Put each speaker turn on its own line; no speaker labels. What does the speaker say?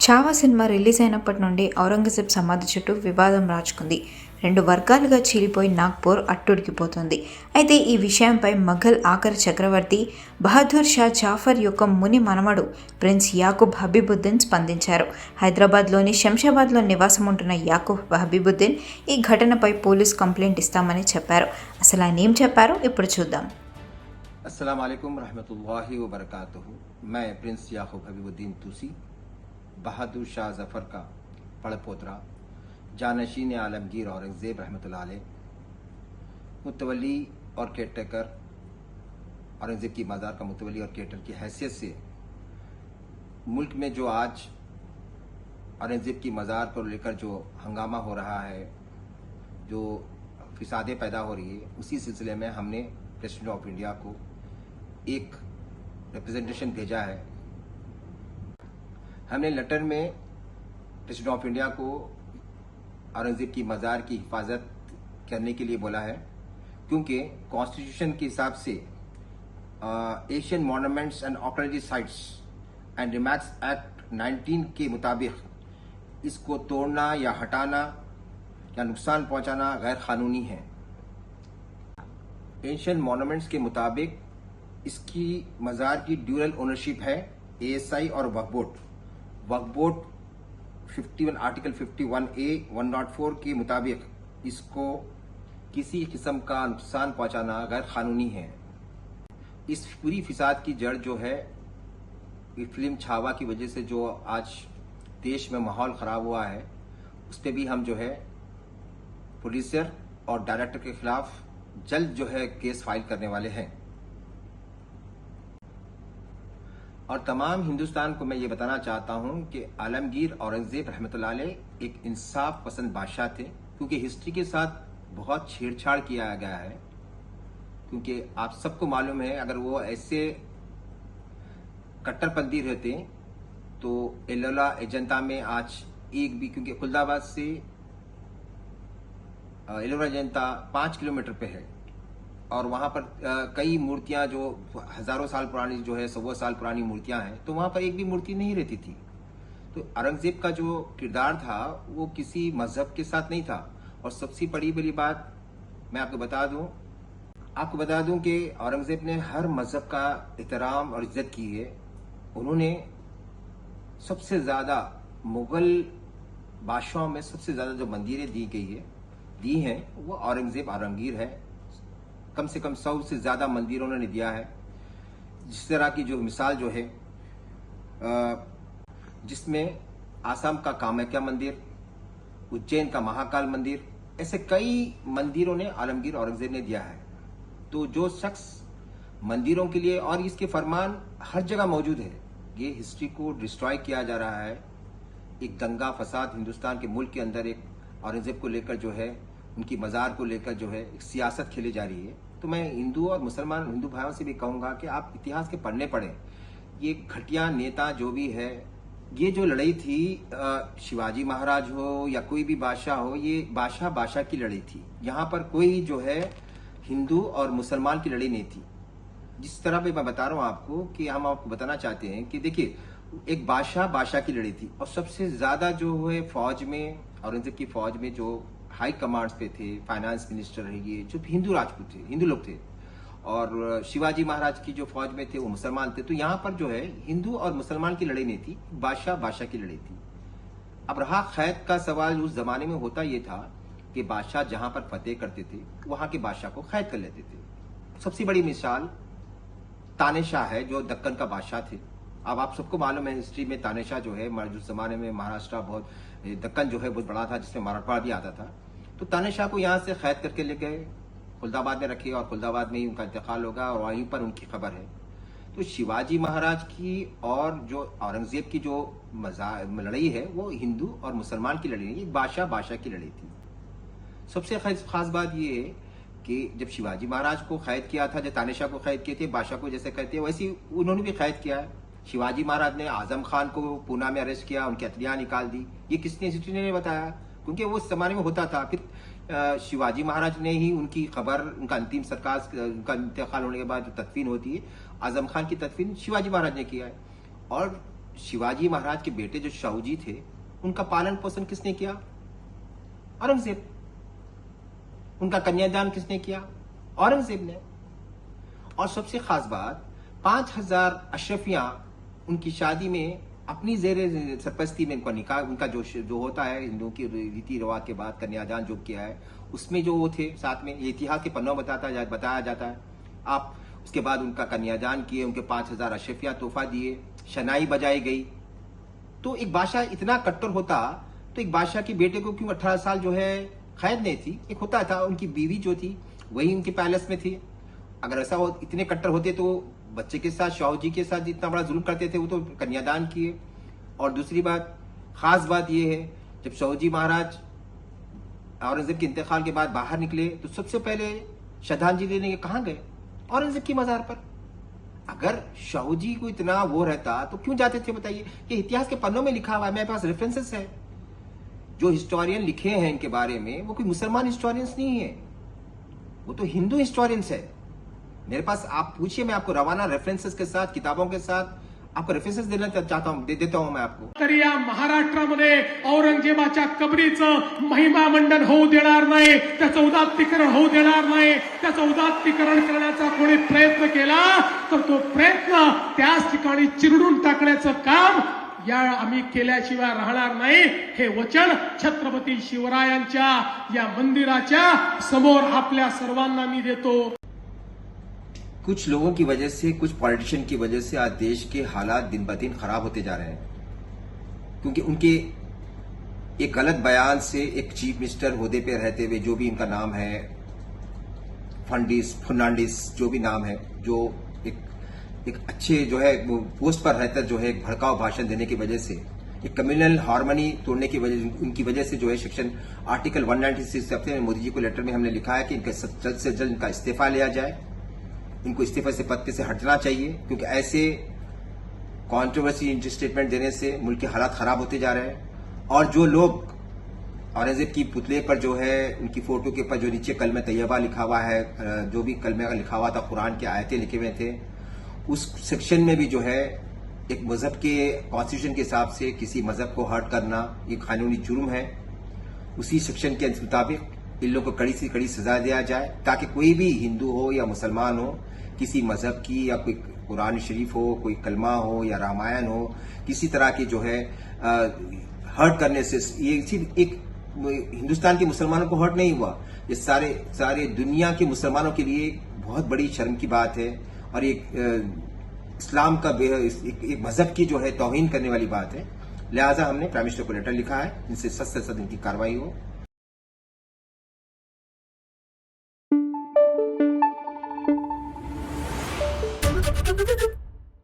Chhaava cinema release అయినప్పటి నుండి ఔరంగజేబ్ సమాధి చుట్టూ వివాదం రాజుకుంది. 2 వర్గాలుగా చీలిపోయి నాగ్పూర్ అట్టుడికిపోతుంది. అయితే ఈ విషయంపై మొఘల్ ఆఖరి చక్రవర్తి బహదూర్ షా జాఫర్ యొక్క ముని మనమడు ప్రిన్స్ యాకూబ్ హబీబుద్దీన్ స్పందించారు. హైదరాబాద్లోని శంషాబాద్లో నివాసం ఉంటున్న యాకూబ్ హబీబుద్దీన్ ఈ ఘటనపై పోలీస్ కంప్లైంట్ ఇస్తామని చెప్పారు. అసలు ఆయన ఏం చెప్పారో ఇప్పుడు చూద్దాం.
अस्सलाम वालेकुम रहमतुल्लाहि व बरकातुहू। मैं प्रिंस याकूब हबीबुद्दीन तुसी बहादुर शाह जफर का पड़पोतरा जानशीन आलमगीर औरंगजेब रहमतुल्लाह अलैह मुतवली और केयरटेकर औरंगजेब की मज़ार का मुतवली और केयरटेकर की हैसियत से मुल्क में जो आज औरंगजेब की मज़ार को लेकर जो हंगामा हो रहा है, जो फिसादें पैदा हो रही है, उसी सिलसिले में हमने प्रेसिडेंट ऑफ इंडिया को एक रिप्रेजेंटेशन भेजा है। हमने लेटर में प्रेसिडेंट ऑफ इंडिया को औरंगजेब की मज़ार की हिफाजत करने के लिए बोला है, क्योंकि कॉन्स्टिट्यूशन के हिसाब से Asian monuments and archaeology sites and remix act 19 के मुताबिक इसको तोड़ना या हटाना या नुकसान पहुंचाना गैर कानूनी है। एशियन मॉन्यूमेंट्स के मुताबिक इसकी मज़ार की ड्यूरल ओनरशिप है एएसआई और वक्फ बोर्ड 51 आर्टिकल 51A 104 के मुताबिक इसको किसी किस्म का नुकसान पहुंचाना गैर कानूनी है। इस पूरी फिसाद की जड़ जो है फिल्म छावा की वजह से जो आज देश में माहौल ख़राब हुआ है, उस पर भी हम जो है प्रोड्यूसर और डायरेक्टर के खिलाफ जल्द जो है केस फाइल करने वाले हैं। और तमाम हिंदुस्तान को मैं ये बताना चाहता हूं कि आलमगीर औरंगजेब रहमतुल्लाह अलैह एक इंसाफ पसंद बादशाह थे, क्योंकि हिस्ट्री के साथ बहुत छेड़छाड़ किया गया है। क्योंकि आप सबको मालूम है, अगर वो ऐसे कट्टरपंथी रहते तो एलोला एजेंटा में आज एक भी, क्योंकि खुलदाबाद से एलोरा जनता 5 किलोमीटर पे है और वहां पर कई मूर्तियां जो हजारों साल पुरानी जो है 100 साल पुरानी मूर्तियां हैं, तो वहां पर एक भी मूर्ति नहीं रहती थी। तो औरंगजेब का जो किरदार था वो किसी मजहब के साथ नहीं था। और सबसे बड़ी बात मैं आपको बता दूं कि औरंगजेब ने हर मजहब का एहतराम और इज्जत की है। उन्होंने सबसे ज्यादा मुगल बादशाहों में सबसे ज्यादा जो मंदिरें दी हैं वो औरंगजेब आलमगीर है। कम से कम 100 से ज्यादा मंदिर उन्होंने दिया है। जिस तरह की जो मिसाल जो है, जिसमें आसाम का कामाख्या मंदिर, उज्जैन का महाकाल मंदिर, ऐसे कई मंदिरों ने आलमगीर औरंगजेब ने दिया है। तो जो शख्स मंदिरों के लिए, और इसके फरमान हर जगह मौजूद है, ये हिस्ट्री को डिस्ट्रॉय किया जा रहा है। एक दंगा फसाद हिंदुस्तान के मुल्क के अंदर एक औरंगजेब को लेकर जो है, उनकी मज़ार को लेकर जो है एक सियासत खेली जा रही है। तो मैं हिंदू और मुसलमान हिंदू भाइयों से भी कहूंगा कि आप इतिहास के पढ़ने पड़े। ये घटिया नेता जो भी है, ये जो लड़ाई थी, शिवाजी महाराज हो या कोई भी बादशाह हो, ये बादशाह की लड़ाई थी। यहाँ पर कोई जो है हिंदू और मुसलमान की लड़ाई नहीं थी। जिस तरह पे मैं बता रहा हूँ आपको, कि हम आपको बताना चाहते हैं कि देखिए, एक बादशाह की लड़ाई थी। और सबसे ज्यादा जो है फौज में, औरंगजेब की फौज में जो हाई कमांड्स पे थे, फाइनेंस मिनिस्टर रहिए, जो हिंदू राजपूत थे, हिंदू लोग थे। और शिवाजी महाराज की जो फौज में थे वो मुसलमान थे। तो यहाँ पर जो है हिंदू और मुसलमान की लड़ाई नहीं थी, बादशाह की लड़ाई थी। अब रहा खैत का सवाल, उस जमाने में होता ये था कि बादशाह जहां पर फतेह करते थे वहां के बादशाह को कैद कर लेते थे। सबसे बड़ी मिसाल तानेशाह है, जो दक्कन का बादशाह थे। अब आप सबको मालूम है हिस्ट्री में, तानेशाह जो है जिस जमाने में महाराष्ट्र बहुत, दक्कन जो है बहुत बड़ा था, जिसमें मराठवाड़ा भी आता था। तो तानेशाह को यहाँ से कैद करके ले गए, खुलदाबाद में रखे, और खुलदाबाद में ही उनका इंतकाल होगा और वहीं पर उनकी खबर है। तो शिवाजी महाराज की और जो औरंगजेब की जो लड़ाई है वो हिंदू और मुसलमान की लड़ाई नहीं, बादशाह की लड़ाई थी। सबसे खास बात ये है कि जब शिवाजी महाराज को कैद किया था, जब तानेशाह को कैद किए थे, बादशाह को जैसे कहते हैं वैसे उन्होंने भी कैद किया है। शिवाजी महाराज ने आजम खान को पूना में अरेस्ट किया, उनकी हथेलियां निकाल दी। ये किसने, हिस्ट्री ने बताया, क्योंकि वो उस जमाने में होता था। फिर शिवाजी महाराज ने ही उनकी खबर, उनका अंतिम संस्कार, उनका इंतकाल होने के बाद जो तदफीन होती है, आजम खान की तदफीन शिवाजी महाराज ने किया है। और शिवाजी महाराज के बेटे जो शाहूजी थे, उनका पालन पोषण किसने किया? औरंगजेब। उनका कन्यादान किसने किया? औरंगजेब ने। और सबसे खास बात, 5000 अशरफियां उनकी शादी में अपनी जेरे सरपरस्ती में उनका निकाह, उनका जो होता है हिंदुओं की रीति रिवाज के बाद कन्यादान जो किया है, उसमें जो वो थे साथ में, ये इतिहास के पन्नों बताया जाता है। आप उसके बाद उनका कन्यादान किए, उनके 5000 अशरफियां तोहफा दिए, शनाई बजाई गई। तो एक बादशाह इतना कट्टर होता तो एक बादशाह के बेटे को क्यों 18 साल जो है कैद नहीं थी? एक होता था, उनकी बीवी जो थी वही उनके पैलेस में थी। अगर ऐसा हो, इतने कट्टर होते तो बच्चे के साथ, शाहूजी के साथ जितना बड़ा जुल्म करते थे, वो तो कन्यादान किए। और दूसरी बात, खास बात यह है, जब शाहूजी महाराज औरंगजेब के इंतकाल के बाद बाहर निकले तो सबसे पहले श्रद्धांजलि देने कहां गए? औरंगजेब की मजार पर। अगर शाहूजी को इतना वो रहता तो क्यों जाते थे बताइए? ये इतिहास के पन्नों में लिखा हुआ है, मेरे पास रेफरेंसेस है। जो हिस्टोरियन लिखे हैं इनके बारे में, वो कोई मुसलमान हिस्टोरियंस नहीं है, वो तो हिंदू हिस्टोरियंस है। मेरे पास आप पूछिए, मैं आपको रवाना रेफरेंसेस के साथ, किताबों के साथ आपको रेफरेंसेस देना चाहता हूं, देता हूं मैं आपको।
तर या महाराष्ट्रामध्ये औरंगजेबाच्या कबरीचं महिमा मंडन होऊ देणार नाही, त्याचं उदात्तीकरण होऊ देणार नाही। त्याचं उदात्तीकरण करण्याचा कोणी प्रयत्न केला तर तो प्रयत्न त्याच ठिकाणी चिरडून टाकण्याचं काम या आम्ही केल्याशिवाय राहणार नाही, हे वचन छत्रपती शिवरायांच्या या मंदिराच्या समोर आपल्या सर्वांना मी देतो।
कुछ लोगों की वजह से, कुछ पॉलिटिशियन की वजह से आज देश के हालात दिन ब दिन खराब होते जा रहे हैं, क्योंकि उनके एक गलत बयान से एक चीफ मिनिस्टर होदे पे रहते हुए, जो भी इनका नाम है, फर्नांडिस जो भी नाम है, जो एक अच्छे जो है वो पोस्ट पर रहकर जो है एक भड़काऊ भाषण देने की वजह से, एक कम्युनल हार्मनी तोड़ने की वजह, उनकी वजह से जो है सेक्शन आर्टिकल 196 हफ्ते में मोदी जी को लेटर में हमने लिखा है कि इनका जल्द से जल्द इनका इस्तीफा लिया जाए, इनको इस्तीफे से पद से हटना चाहिए, क्योंकि ऐसे कंट्रोवर्सी स्टेटमेंट देने से मुल्क के हालात खराब होते जा रहे हैं। और जो लोग औरंगजेब की पुतले पर जो है, उनकी फोटो के ऊपर जो नीचे कलमे तैयबा लिखा हुआ है, जो भी कलमे का लिखा हुआ था, कुरान की आयतें लिखे हुए थे, उस सेक्शन में भी जो है एक मजहब के कॉन्स्टिट्यूशन के हिसाब से किसी मजहब को हर्ट करना ये कानूनी जुर्म है। उसी सेक्शन के मुताबिक इन लोगों को कड़ी से कड़ी सजा दिया जाए, ताकि कोई भी हिंदू हो या मुसलमान हो, किसी मजहब की या कोई कुरान शरीफ हो, कोई कलमा हो या रामायण हो, किसी तरह की जो है हर्ट करने से, ये सिर्फ एक हिंदुस्तान के मुसलमानों को हर्ट नहीं हुआ, ये सारे दुनिया के मुसलमानों के लिए बहुत बड़ी शर्म की बात है। और एक इस्लाम का एक मजहब की जो है तौहीन करने वाली बात है। लिहाजा हमने प्राइम मिनिस्टर को लेटर लिखा है, इनसे सख्त से सख्त इनकी कार्रवाई हो।